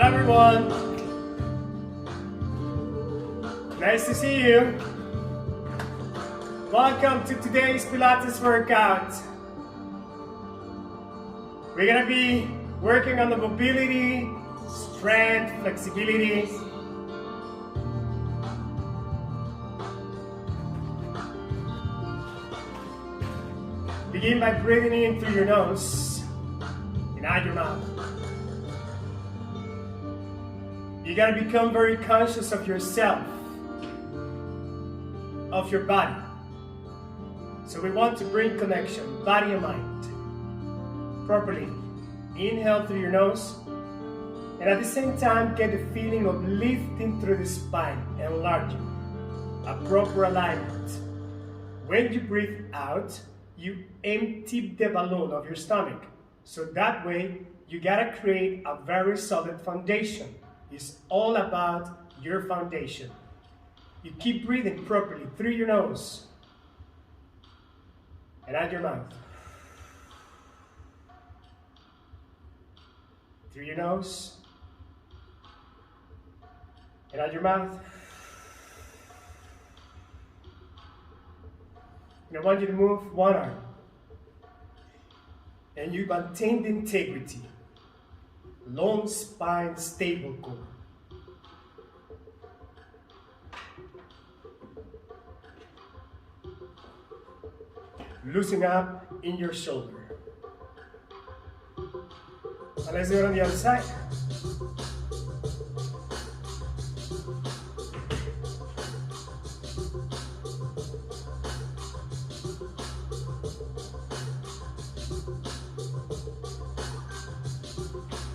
everyone. Nice to see you. Welcome to today's Pilates workout. We're gonna be working on the mobility, strength, flexibility. Begin by breathing in through your nose and out your mouth. You gotta become very conscious of yourself, of your body. So we want to bring connection, body and mind, properly. Inhale through your nose, and at the same time, get the feeling of lifting through the spine, enlarging, a proper alignment. When you breathe out, you empty the balloon of your stomach. So that way, you gotta create a very solid foundation. It's all about your foundation. You keep breathing properly through your nose and out your mouth. Through your nose and out your mouth. And I want you to move one arm. And you maintain the integrity. Long spine, stable core. Loosen up in your shoulder. And let's do it on the other side.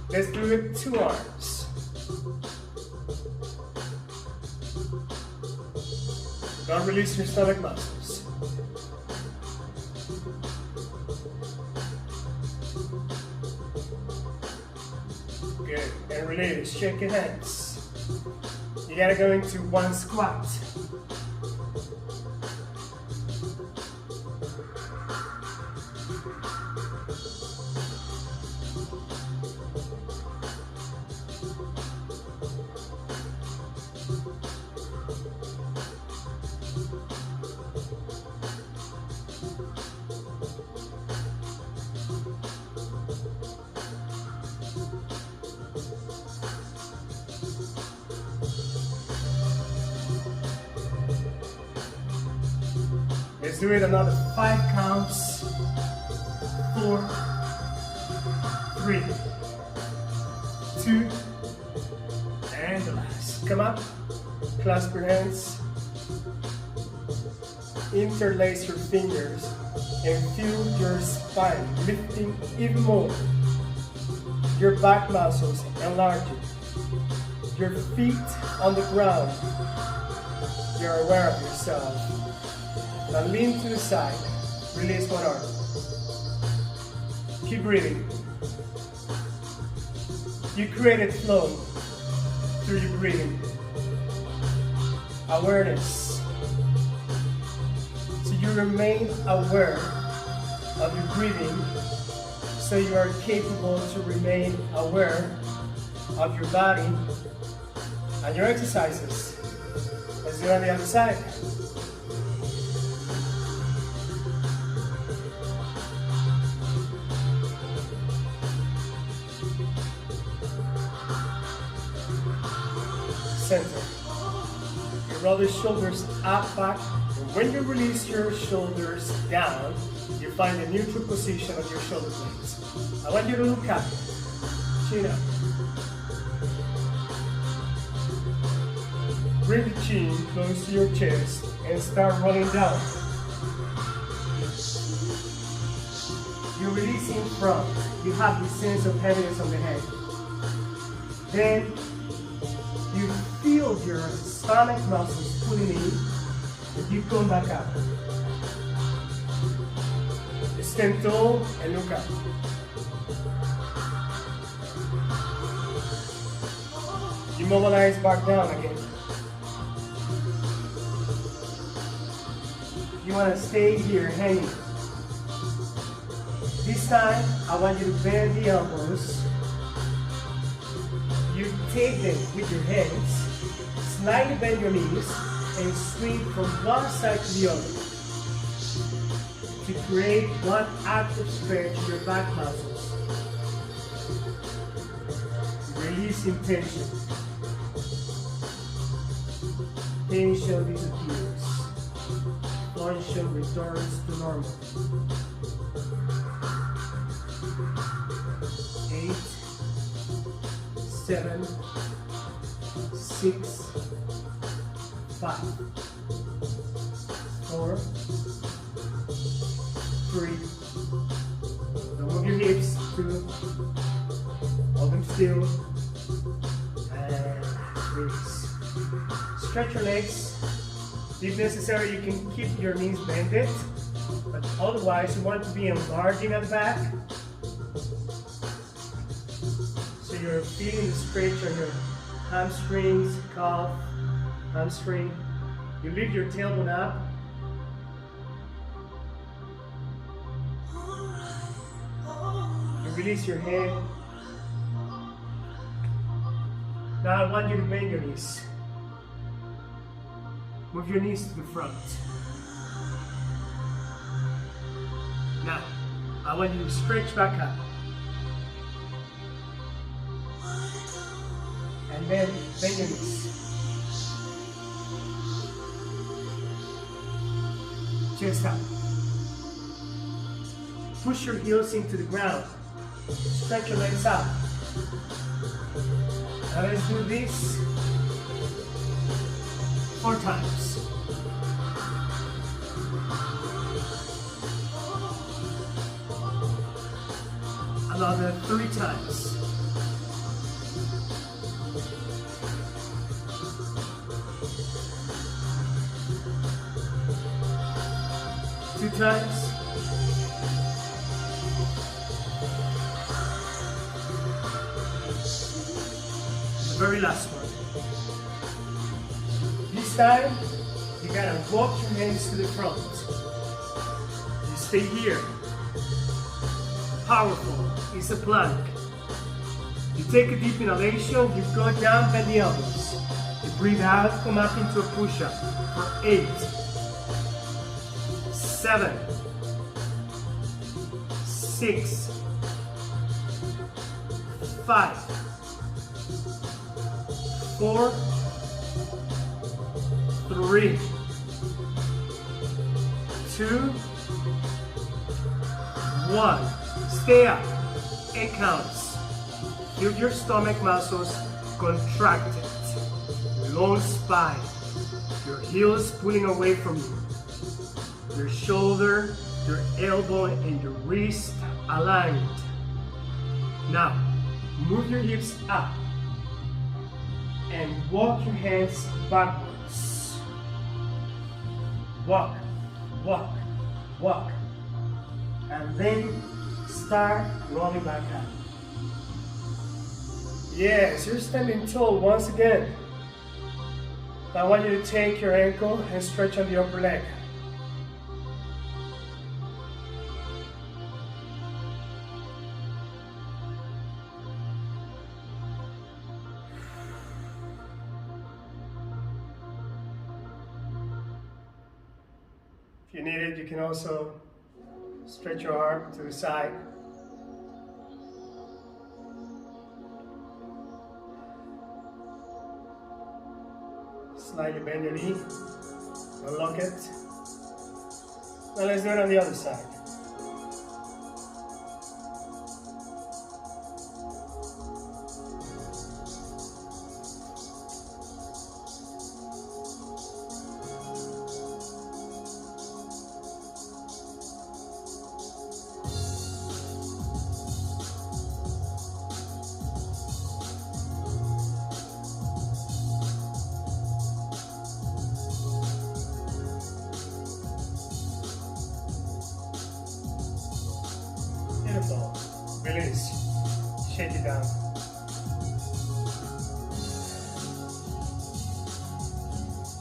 Let's do it with two arms. Don't release your stomach muscles. Good. And release. Shake your hands. You gotta go into one squat. Let's do it another 5 counts. 4, 3, 2, and the last. Come up, clasp your hands, interlace your fingers, and feel your spine lifting even more. Your back muscles enlarging. Your feet on the ground. You're aware of yourself. Now lean to the side, release one arm. Keep breathing. You create flow through your breathing. Awareness. So you remain aware of your breathing, so you are capable to remain aware of your body and your exercises. Let's do it on the other side. Center. You roll the shoulders up, back, and when you release your shoulders down, you find the neutral position of your shoulder blades. I want you to look up, chin up. Bring the chin close to your chest and start rolling down. You release in front. You have this sense of heaviness on the head. Then you feel your stomach muscles pulling in, and you come back up. Stand tall and look up. Immobilize back down again. You want to stay here hanging. This time, I want you to bend the elbows. you take them with your hands, slightly bend your knees, and swing from one side to the other to create one active stretch in your back muscles. Releasing tension. Tension disappears. Tension returns to normal. 8, 7, 6, 5, 4, 3. Don't move your hips. 2. Hold them still. And release. Stretch your legs. If necessary, you can keep your knees bended, but otherwise you want to be enlarging at the back. So you're feeling the stretch on your hamstrings, calf, hamstring. You lift your tailbone up. You release your head. Now I want you to bend your knees. Move your knees to the front. Now, I want you to stretch back up. And then bend your knees. Chest up. Push your heels into the ground. Stretch your legs out. Now let's do this 4 times. Another 3 times. Two times. The very last one. This time, you gotta walk your hands to the front. You stay here. Powerful. It's a plank. You take a deep inhalation, you go down, bend the elbows. You breathe out, come up into a push-up for 8, 7, 6, 5, 4, 3, 2, 1. Stay up. 8 counts. Feel your stomach muscles contracted. Long spine. Your heels pulling away from you. Your shoulder, your elbow, and your wrist aligned. Now, move your hips up and walk your hands backwards. Walk, walk, walk. And then start rolling back up. Yes, you're standing tall once again. Now I want you to take your ankle and stretch on the upper leg. If you need it, you can also stretch your arm to the side. Slightly bend your knee, unlock it. Now let's do it on the other side. Beautiful. Release. Shake it down.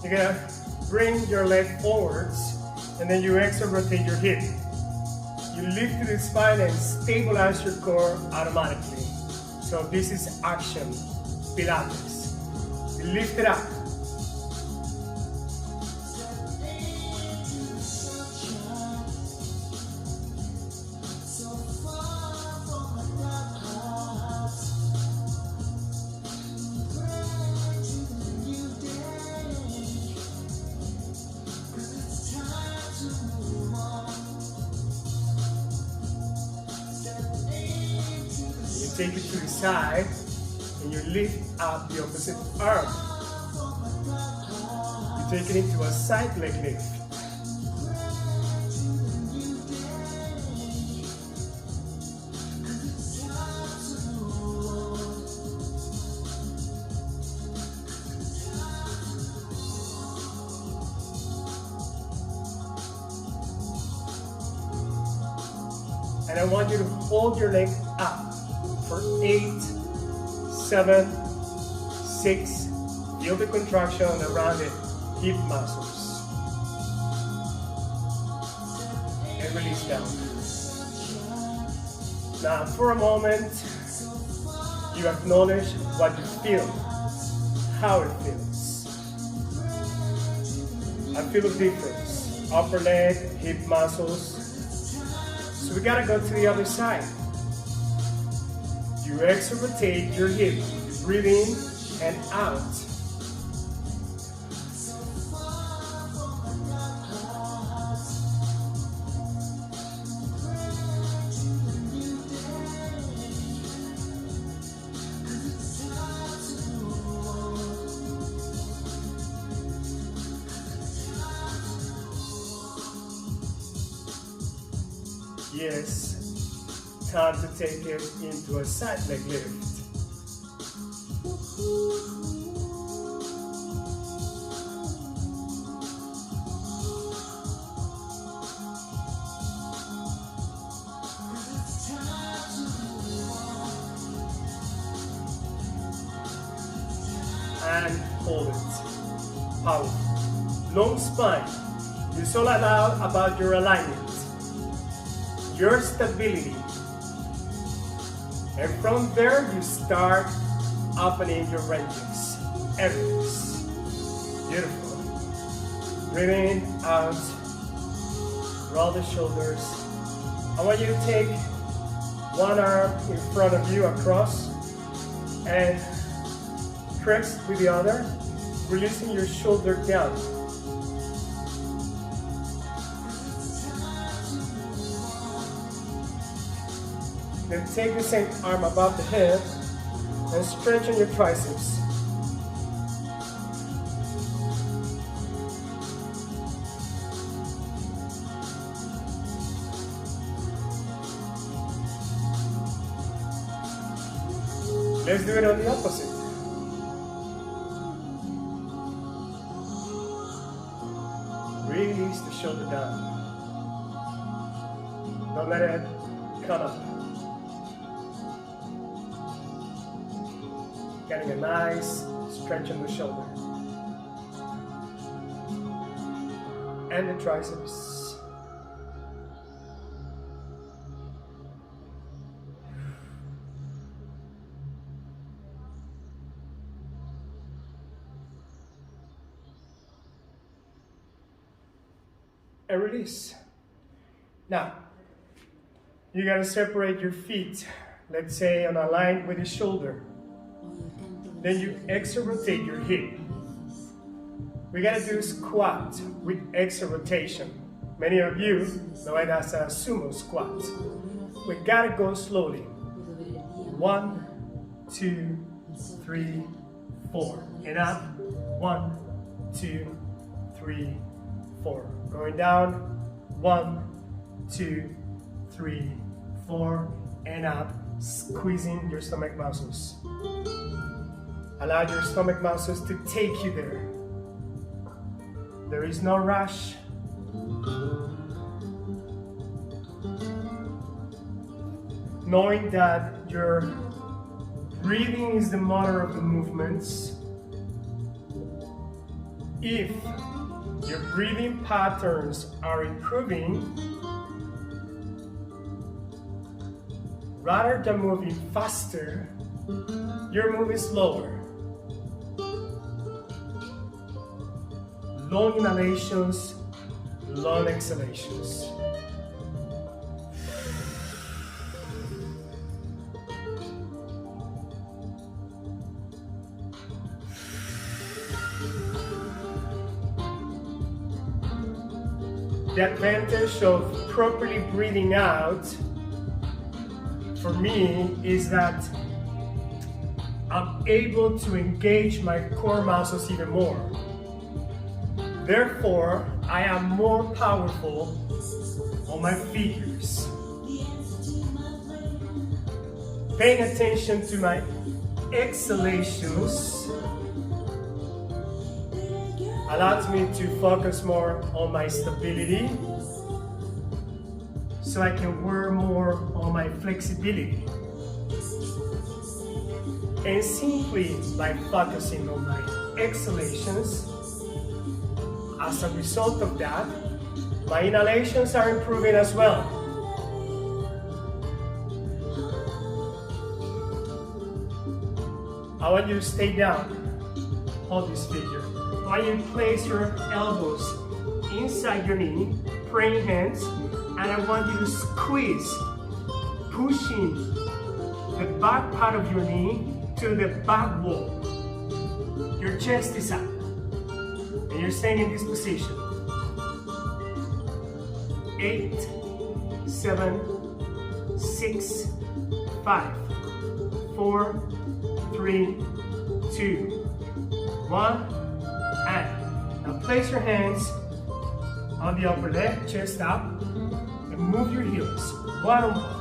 You're gonna bring your leg forwards and then you exhale, rotate your hip. You lift to the spine and stabilize your core automatically. So this is action. Pilates. Lift it up. Take it to the side and you lift up the opposite arm. You take it into a side leg lift. And I want you to hold your leg up for 8, 7, 6, feel the contraction around the hip muscles. And release down. Now for a moment, you acknowledge what you feel, how it feels. I feel a difference. Upper leg, hip muscles. So we gotta go to the other side. You exhale, rotate your hip. You breathe in and out. Yes, time to take it into a side leg lift. And hold it. Powerful. Long spine. You're so loud about your alignment, your stability. And from there, you start opening your ranges. Areas. Beautiful. Breathe in, out. Roll the shoulders. I want you to take one arm in front of you across and press with the other, releasing your shoulder down. Then take the same arm above the head and strengthen your triceps. Let's do it on the opposite. Release the shoulder down. Don't let it come up. Getting a nice stretch on the shoulder. And the triceps. And release. Now, you gotta separate your feet, let's say on a line with the shoulder. Then you exhale, rotate your hip. We gotta do a squat with exhale rotation. Many of you know it as a sumo squat. We gotta go slowly. 1, 2, 3, 4. And up. 1, 2, 3, 4. Going down. 1, 2, 3, 4. And up. Squeezing your stomach muscles. Allow your stomach muscles to take you there. There is no rush. Knowing that your breathing is the motor of the movements. If your breathing patterns are improving, rather than moving faster, you're moving slower. long inhalations, long exhalations. The advantage of properly breathing out for me is that I'm able to engage my core muscles even more. Therefore, I am more powerful on my figures. Paying attention to my exhalations allows me to focus more on my stability, so I can work more on my flexibility. And simply by focusing on my exhalations, as a result of that, my inhalations are improving as well. I want you to stay down, hold this figure. I want you to place your elbows inside your knee, praying hands, and I want you to squeeze, pushing the back part of your knee to the back wall. Your chest is up, and you're staying in this position. 8, 7, 6, 5, 4, 3, 2, 1, and now place your hands on the upper leg, chest up, and move your heels one on one.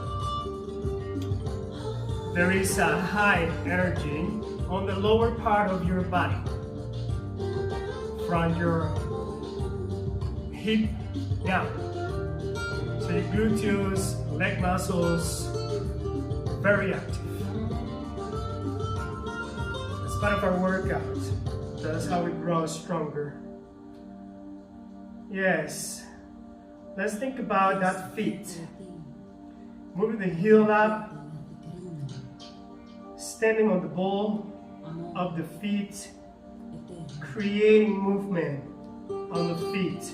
There is a high energy on the lower part of your body, from your hip down. So your gluteus, leg muscles, very active. As part of our workout, that's how we grow stronger. Yes. Let's think about that feet. Moving the heel up, standing on the ball of the feet, creating movement on the feet,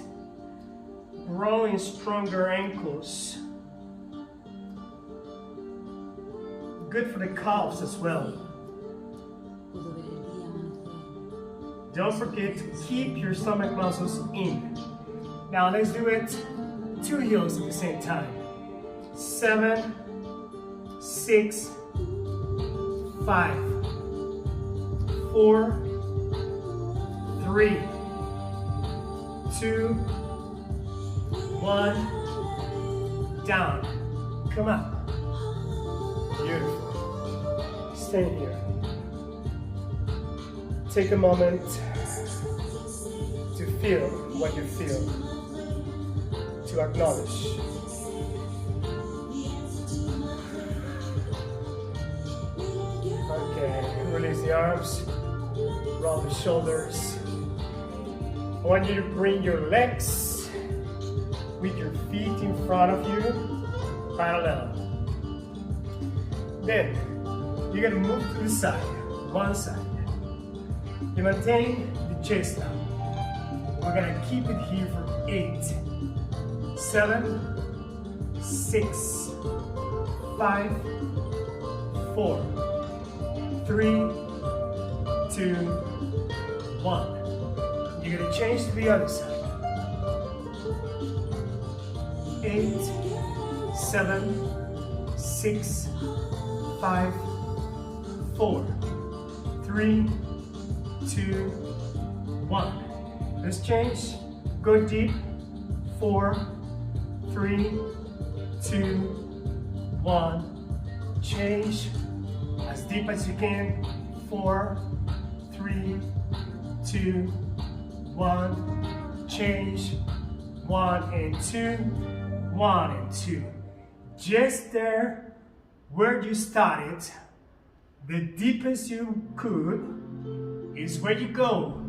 growing stronger ankles. Good for the calves as well. Don't forget to keep your stomach muscles in. Now let's do it 2 heels at the same time. 7, 6, 5, 4, 3, 2, 1, down. Come up. Beautiful. Stay here. Take a moment to feel what you feel, to acknowledge. Okay, release the arms, roll the shoulders. I want you to bring your legs with your feet in front of you, parallel. Then, you're gonna move to the side, one side. You maintain the chest up. We're gonna keep it here for 8, 7, 6, 5, 4, 3, 2, 1. You're gonna change to the other side. 8, 7, 6, 5, 4, 3, 2, 1. Let's change. Go deep. 4, 3, 2, 1. Change as deep as you can. 4, 3, 2, 1. Change. 1 and 2. 1 and 2. Just there where you started, the deepest you could is where you go,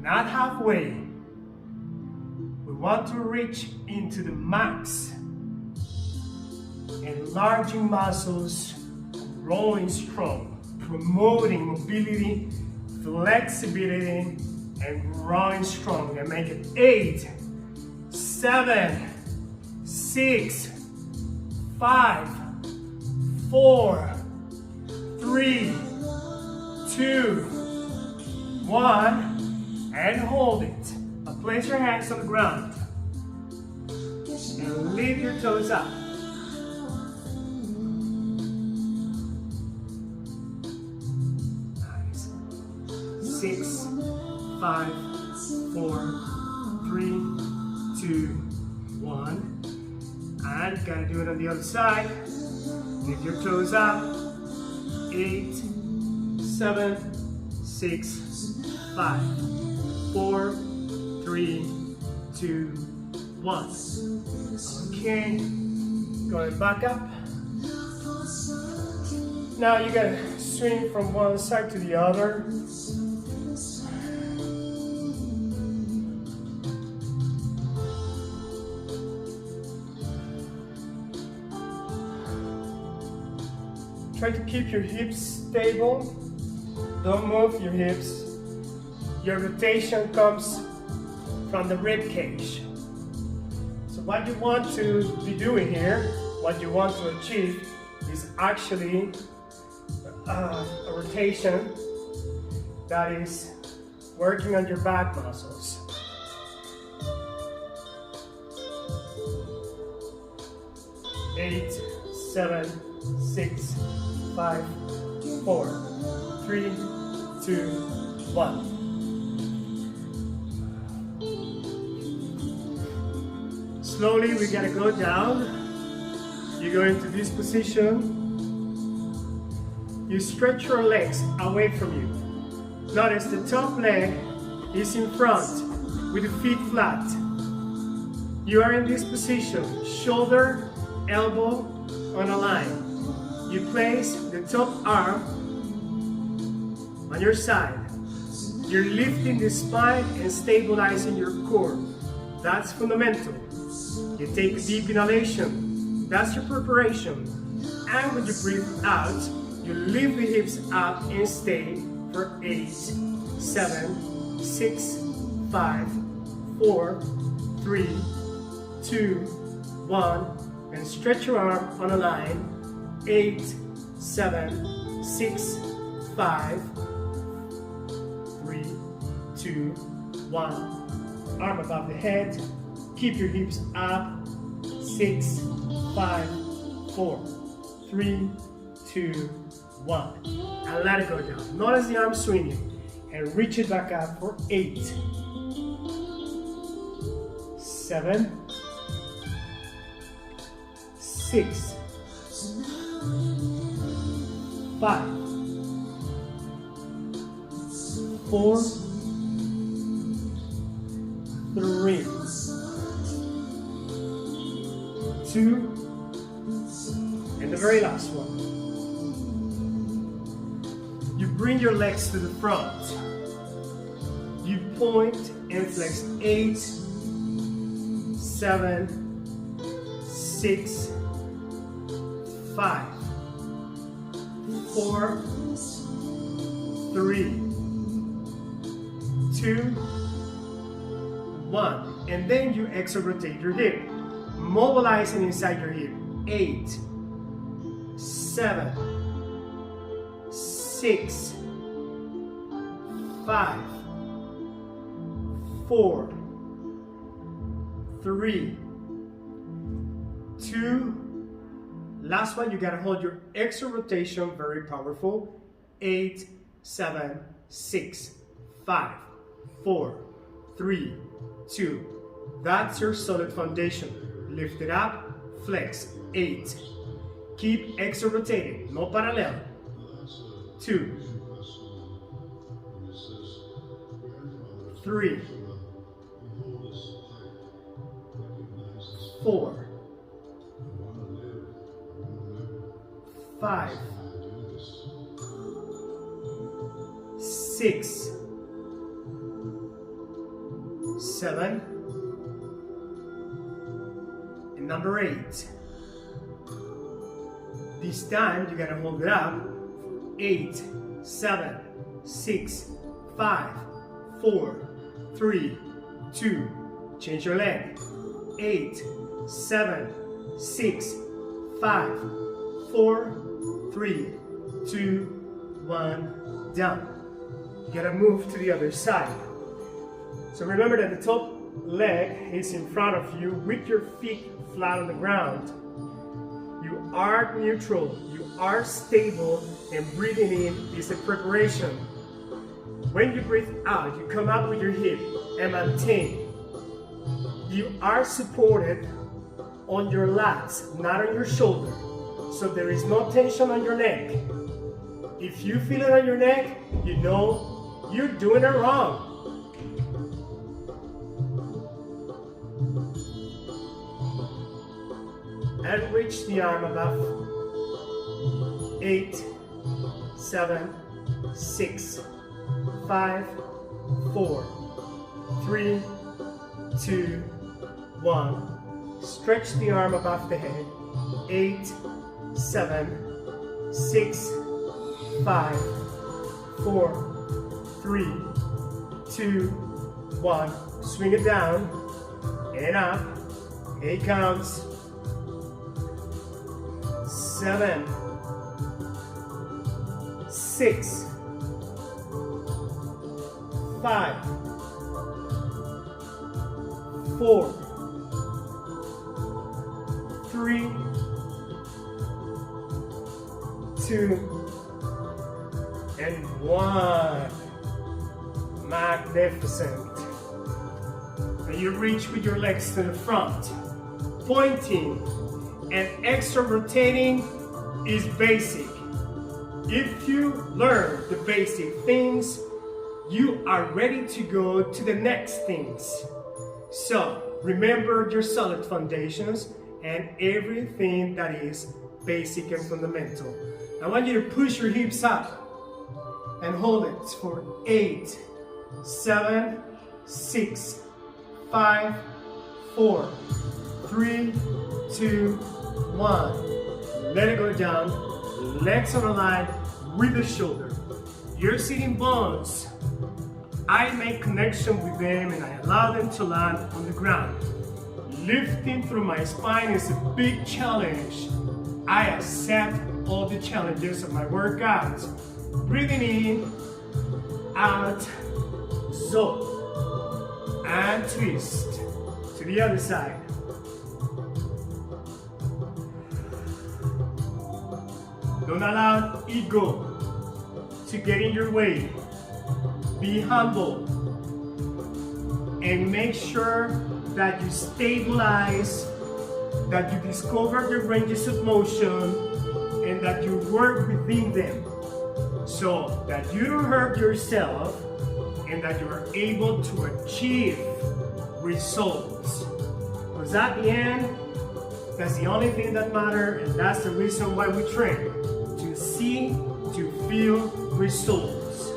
not halfway. We want to reach into the max, enlarging muscles, growing strong, promoting mobility, flexibility, and growing strong, and make it 8, 7, 6, 5, 4, 3, 2, 1, and hold it. Now place your hands on the ground and lift your toes up. Nice. 6, 5, 4, 3, 2, 1. And gotta do it on the other side. Lift your toes up. 8, 7, 6, 5, 4, 3, 2, 1. Okay, going back up. Now you gotta swing from one side to the other. Try to keep your hips stable. Don't move your hips. Your rotation comes from the rib cage. So what you want to be doing here, what you want to achieve, is actually a rotation that is working on your back muscles. Eight, 7, 6, 5, 4, 3, 2, 1. Slowly we gotta go down. You go into this position. You stretch your legs away from you. Notice the top leg is in front with the feet flat. You are in this position, shoulder, elbow on a line. You place the top arm on your side. You're lifting the spine and stabilizing your core. That's fundamental. You take a deep inhalation. That's your preparation. And when you breathe out, you lift the hips up and stay for 8, 7, 6, 5, 4, 3, 2, 1. And stretch your arm on a line. 8, 7, 6, 5, 3, 2, 1. Arm above the head. Keep your hips up. 6, 5, 4, 3, 2, 1. And let it go down. Notice the arm swinging. And reach it back up for 8, 7, 6, 5, 4, 3, 2, and the very last one. You bring your legs to the front. You point and flex 8, 7, 6, 5, 4, 3, 2, 1. And then you exhale, rotate your hip. Mobilizing inside your hip. 8, 7, 6, 5, 4, 3, 2. Last one, you gotta hold your extra rotation, very powerful. 8, 7, 6, 5, 4, 3, 2. That's your solid foundation. Lift it up, flex. 8. Keep extra rotating, no parallel. 2, 3, 4, 5, 6, 7, and number 8. This time you gotta hold it up. 8, 7, 6, 5, 4, 3, 2, change your leg. 8, 7, 6, 5, 4, 3, 2, 1, down. You gotta move to the other side. So remember that the top leg is in front of you with your feet flat on the ground. You are neutral, you are stable, and breathing in is a preparation. When you breathe out, you come up with your hip and maintain. You are supported on your lats, not on your shoulder. So there is no tension on your neck. If you feel it on your neck, you know you're doing it wrong. And reach the arm above. 8, 7, 6, 5, 4, 3, 2, 1. Stretch the arm above the head. 8, 7, 6, 5, 4, 3, 2, 1. Swing it down and up. 8 counts. 7, 6, 5, 4, 3, 2, and 1. Magnificent. And you reach with your legs to the front, pointing, and extra rotating is basic. If you learn the basic things, you are ready to go to the next things. So remember your solid foundations and everything that is basic and fundamental. I want you to push your hips up and hold it for 8, 7, 6, 5, 4, 3, 2, 1. Let it go down. Legs on the line with the shoulder. Your sitting bones, I make connection with them and I allow them to land on the ground. Lifting through my spine is a big challenge. I accept all the challenges of my workouts. Breathing in, out, zo, and twist to the other side. Don't allow ego to get in your way. Be humble and make sure that you stabilize, that you discover the ranges of motion, and that you work within them so that you don't hurt yourself and that you are able to achieve results. Because at the end, that's the only thing that matters, and that's the reason why we train. To see, to feel results.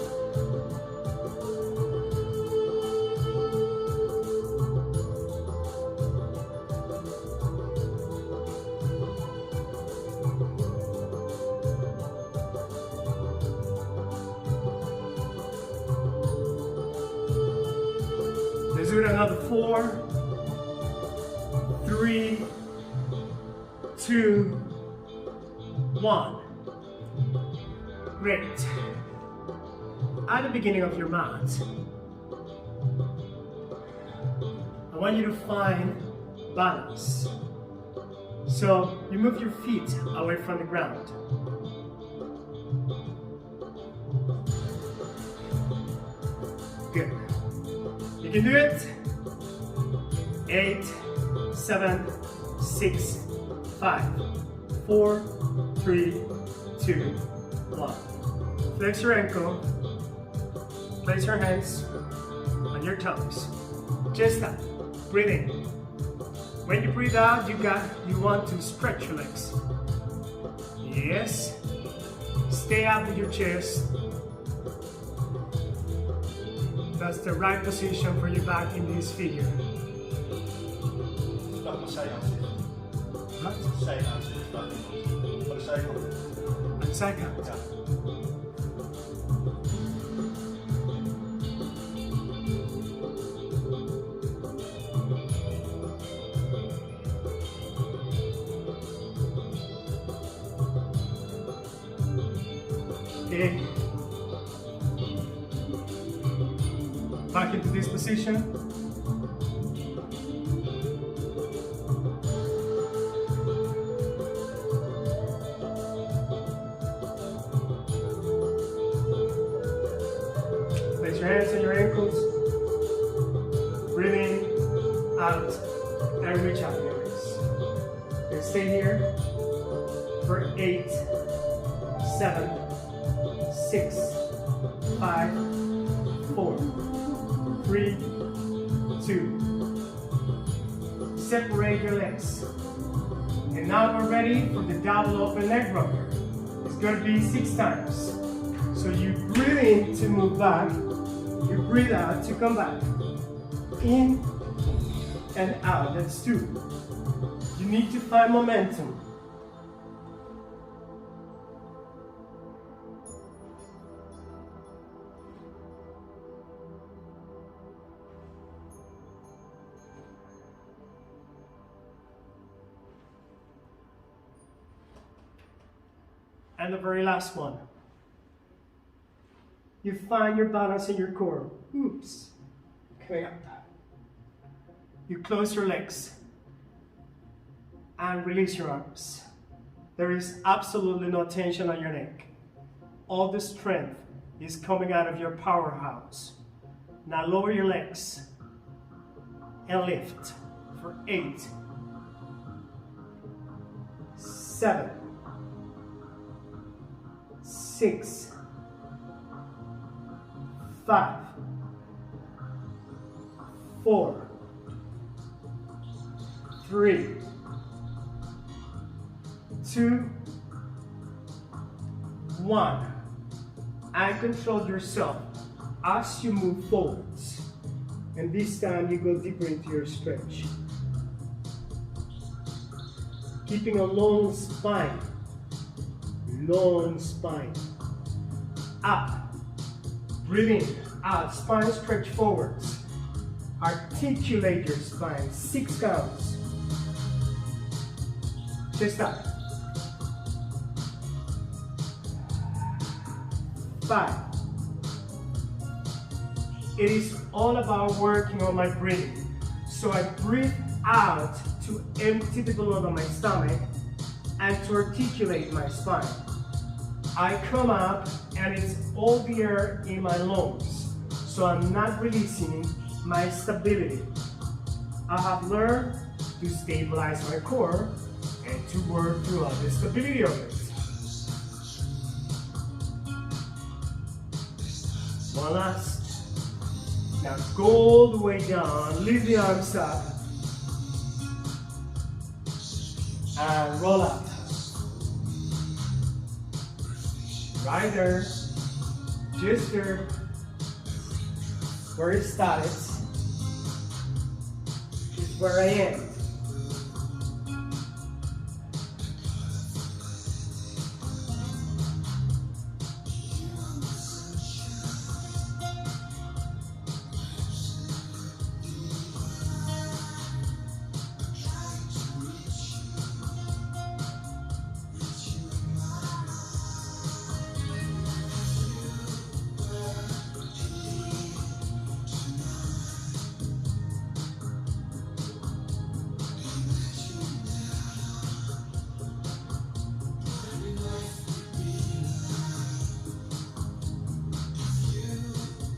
Let's do it another 4, 3, 2, 1. Great. At the beginning of your mat, I want you to find balance. So you move your feet away from the ground. Good. You can do it. 8, 7, 6, 5, 4, 3, 2, 1. Flex your ankle. Place your hands on your toes. Just that. Breathe in. When you breathe out, you want to stretch your legs. Yes. Stay up with your chest. That's the right position for your back in this figure. What? Side count. Okay. Back into this position. Place your hands on your ankles. Breathe in, out, and reach out your wrists. And stay here for 8, 7, 6, 5, 4, 3, 2. Separate your legs. And now we're ready for the double open leg rocker. It's going to be 6 times. So you breathe in to move back. You breathe out to come back. In and out. That's 2. You need to find momentum. And the very last one. You find your balance in your core. Oops. Coming up. You close your legs and release your arms. There is absolutely no tension on your neck. All the strength is coming out of your powerhouse. Now lower your legs and lift for 8, 7, 6, 5, 4, 3, 2, 1. And control yourself as you move forwards. And this time you go deeper into your stretch. Keeping a long spine. Long spine. Up. Breathe in. Out. Spine stretch forwards. Articulate your spine. 6 counts. Chest up. 5. It is all about working on my breathing. So I breathe out to empty the balloon of my stomach and to articulate my spine. I come up and it's all the air in my lungs. So I'm not releasing my stability. I have learned to stabilize my core and to work throughout the stability of it. One last. Now go all the way down, lift the arms up, and roll up. Right there, just there, where it started, is where I am.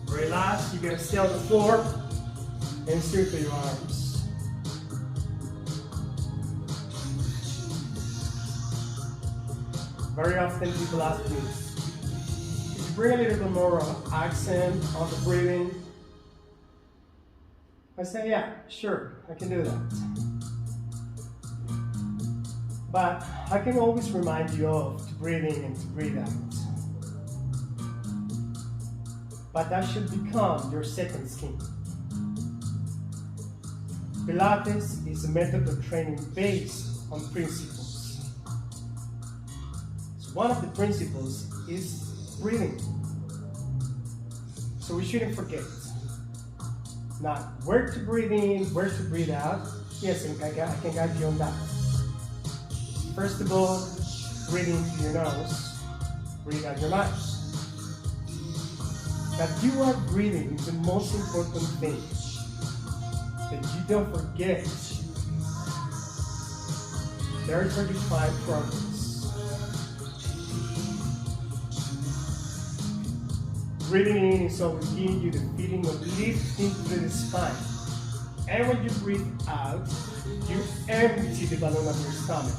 Relax, you're going to stay on the floor and circle your arms. Very often people ask me, if you bring a little bit more accent on the breathing, I say, yeah, sure, I can do that. But I can always remind you of to breathe in and to breathe out. But that should become your second skin. Pilates is a method of training based on principles. So one of the principles is breathing. So we shouldn't forget. Now, where to breathe in, where to breathe out. Yes, I can guide you on that. First of all, breathe in through your nose, breathe out your mouth. that you are breathing is the most important thing. That you don't forget. There's where you find progress. Breathing in is always giving you the feeling of lifting through the spine. And when you breathe out, you empty the balloon of your stomach.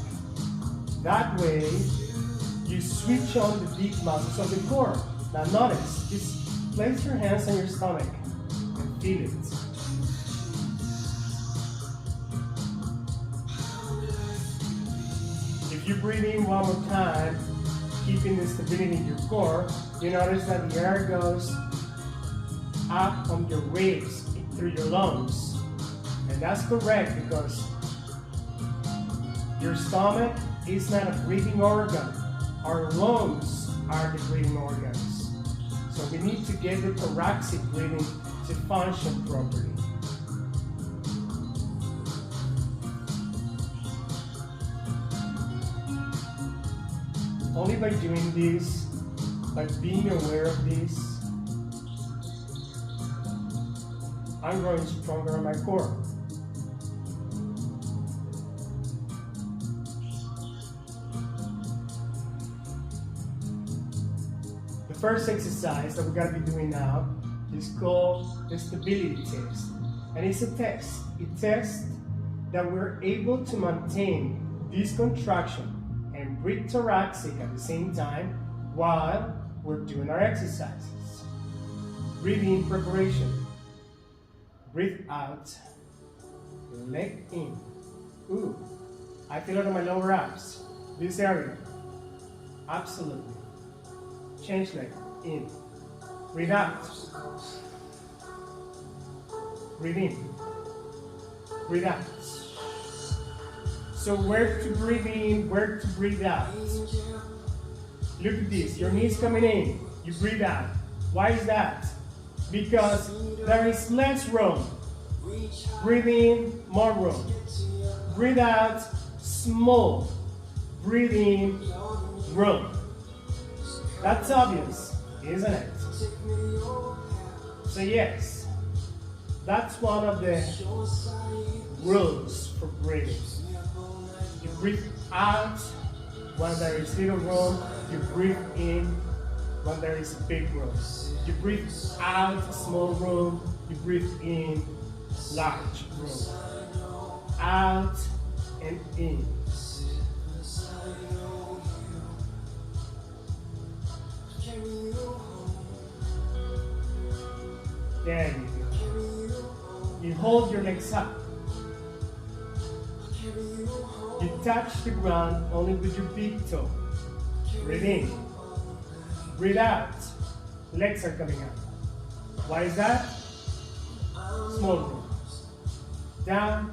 That way, you switch on the deep muscles of the core. Now notice, just place your hands on your stomach and feel it. If you breathe in one more time, keeping the stability in your core, you notice that the air goes up from your ribs through your lungs. And that's correct because your stomach is not a breathing organ. Our lungs are the breathing organs. So we need to get the thoracic breathing to function properly. Only by doing this, by being aware of this, I'm growing stronger in my core. The first exercise that we're going to be doing now is called the stability test. And it's a test. It tests that we're able to maintain this contraction and breathe thoracic at the same time while we're doing our exercises. Breathe in preparation. Breathe out. Leg in. Ooh, I feel it on my lower abs. This area. Absolutely. Change leg. In. Breathe out. Breathe in. Breathe out. So where to breathe in, where to breathe out. Look at this, your knees coming in, you breathe out. Why is that? Because there is less room. Breathe in, more room. Breathe out, small. Breathe in, room. That's obvious, isn't it? So yes, that's one of the rules for breathing. You breathe out when there is little room. You breathe in when there is a big room. You breathe out small room. You breathe in large room. Out and in. There you go. You hold your legs up. You touch the ground only with your big toe. Breathe in. Breathe out. Legs are coming up. Why is that? Small room. Down,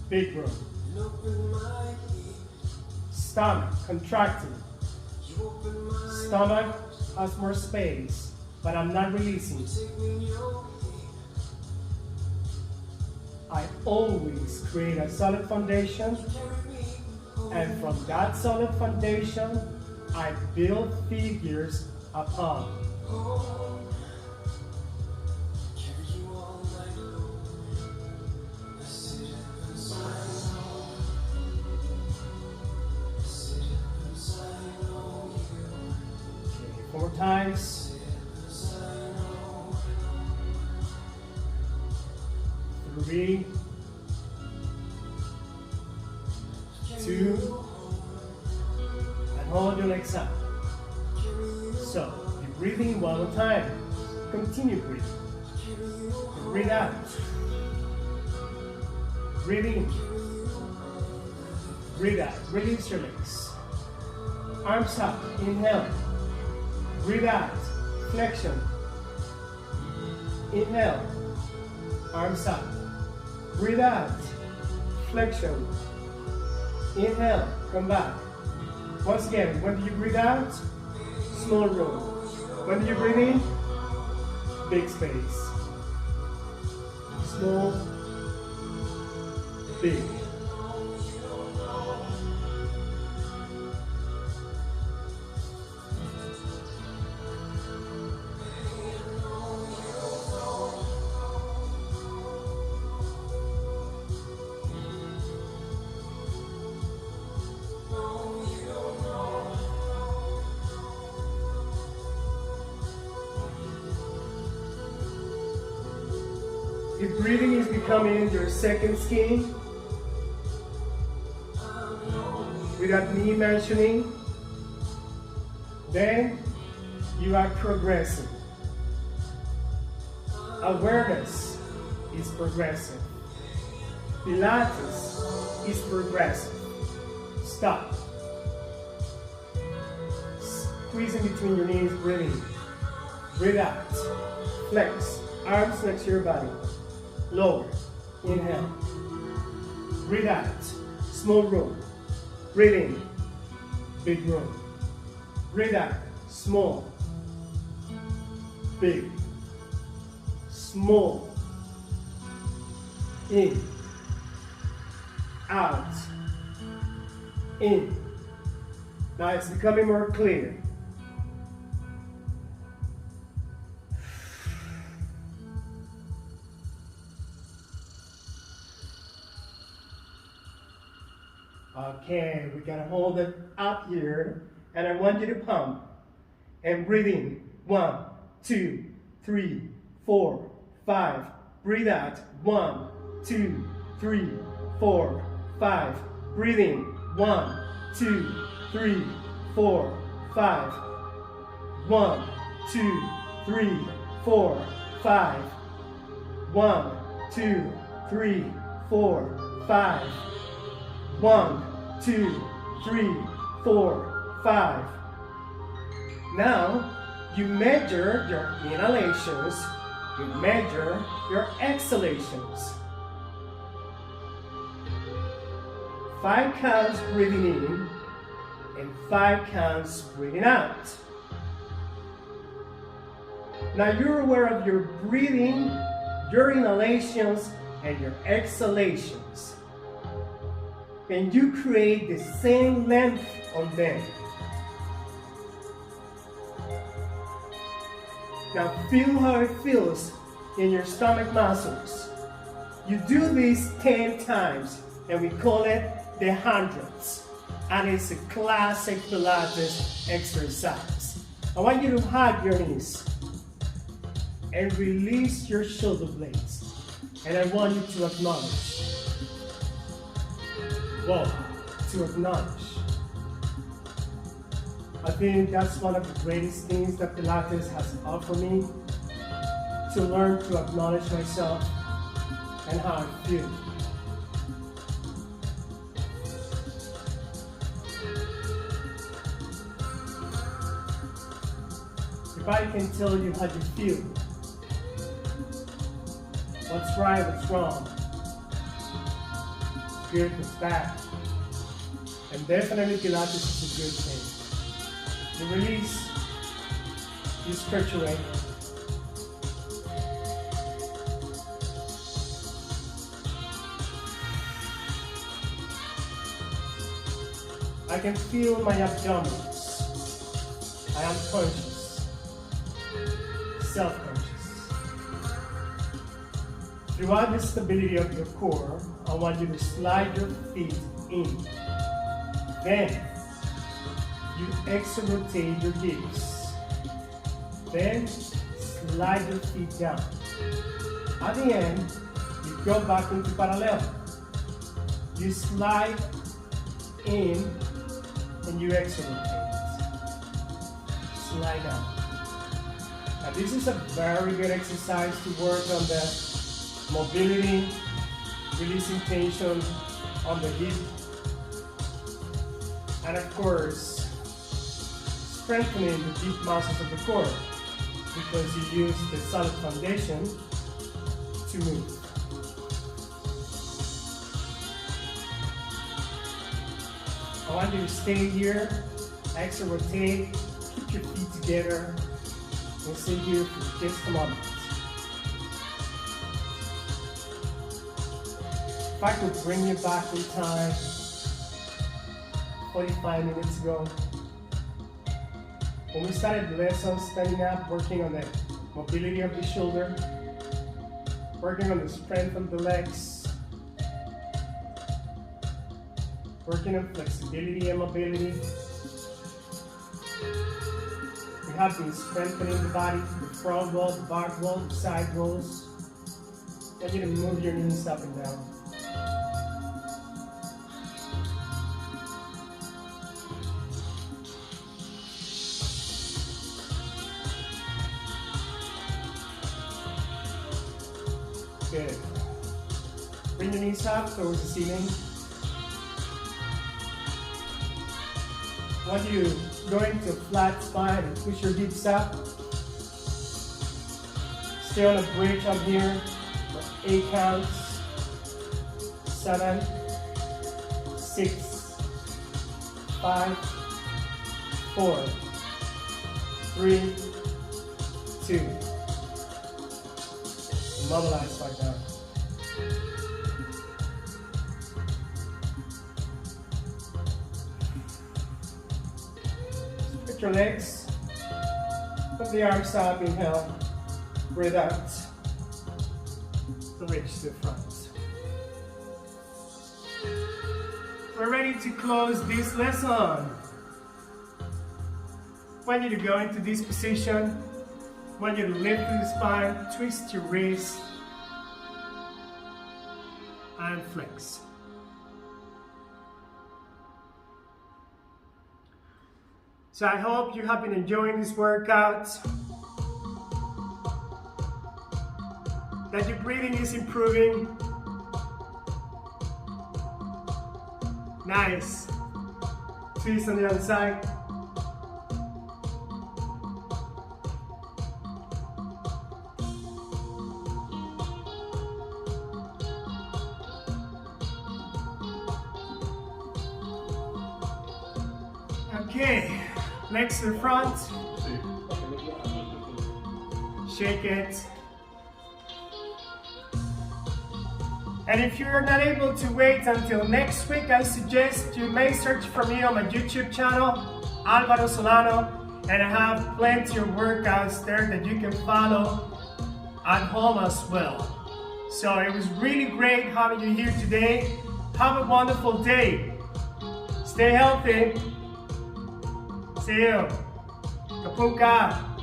big room. Stomach contracting. Stomach has more space, but I'm not releasing. I always create a solid foundation, and from that solid foundation, I build figures upon. Okay, 4 times. 3, 2, and hold your legs up. So, you breathe in one more time. Continue breathing. Breathe out. Breathe in. Breathe out. Release your legs. Arms up. Inhale. Breathe out. Flexion. Inhale. Arms up. Breathe out. Flexion. Inhale. Come back. Once again, when do you breathe out? Small room. When do you breathe in? Big space. Small. Big. If breathing is becoming your second skin, without me mentioning, then you are progressing. Awareness is progressive. Pilates is progressive. Stop. Squeezing between your knees, breathing. Breathe out. Flex. Arms next to your body. Lower. Inhale. Breathe out. Small room. Breathe in. Big room. Breathe out. Small. Big. Small. In. Out. In. Now it's becoming more clear. Okay, we gotta hold it up here, and I want you to pump and breathe in. 1, 2, 3, 4, 5. Breathe out. 1, 2, 3, 4, 5. Breathe in. 1, 2, 3, 4, 5. 1, 2, 3, 4, 5. 1, 2, 3, 4, 5. 1, 2, 3, 4, 5. Now, you measure your inhalations, you measure your exhalations. 5 counts breathing in, and 5 counts breathing out. Now you're aware of your breathing, your inhalations, and your exhalations. And you create the same length on them. Now feel how it feels in your stomach muscles. You do this 10 times, and we call it the hundreds. And it's a classic Pilates exercise. I want you to hug your knees and release your shoulder blades. And I want you to acknowledge. Well, to acknowledge. I think that's one of the greatest things that Pilates has offered me, to learn to acknowledge myself and how I feel. If I can tell you how you feel, what's right, what's wrong, good, what's bad, and definitely Pilates is a good thing. You release, you stretch away. I can feel my abdominals. I am conscious, self-conscious. Throughout the stability of your core, I want you to slide your feet in. Then, you exo-rotate your hips. Then, slide your feet down. At the end, you go back into parallel. You slide in and you exo-rotate. Slide down. Now this is a very good exercise to work on the mobility, releasing tension on the hip, and of course, strengthening the deep muscles of the core, because you use the solid foundation to move. I want you to stay here, exo-rotate, keep your feet together, and stay here for just a moment. If I could bring you back in time, 45 minutes ago, when we started the lesson, standing up, working on the mobility of the shoulder, working on the strength of the legs, working on flexibility and mobility. We have been strengthening the body, the front wall, the back wall, the side walls. I want you to move your knees up and down. Good. Bring your knees up towards the ceiling. I want you to go into a flat spine and push your hips up. Stay on a bridge up here for 8 counts. 7, 6, 5, 4, 3, 2. Mobilize like that. Put your legs, put the arms up, inhale, breathe out, reach to the front. We're ready to close this lesson. I want you to go into this position. I want you to lift through the spine, twist your wrist, and flex. So I hope you have been enjoying this workout, that your breathing is improving. Nice. Twist on the other side. Okay, legs to the front. Shake it. And if you're not able to wait until next week, I suggest you may search for me on my YouTube channel, Alvaro Solano, and I have plenty of workouts there that you can follow at home as well. So it was really great having you here today. Have a wonderful day. Stay healthy. See you. Kapuka.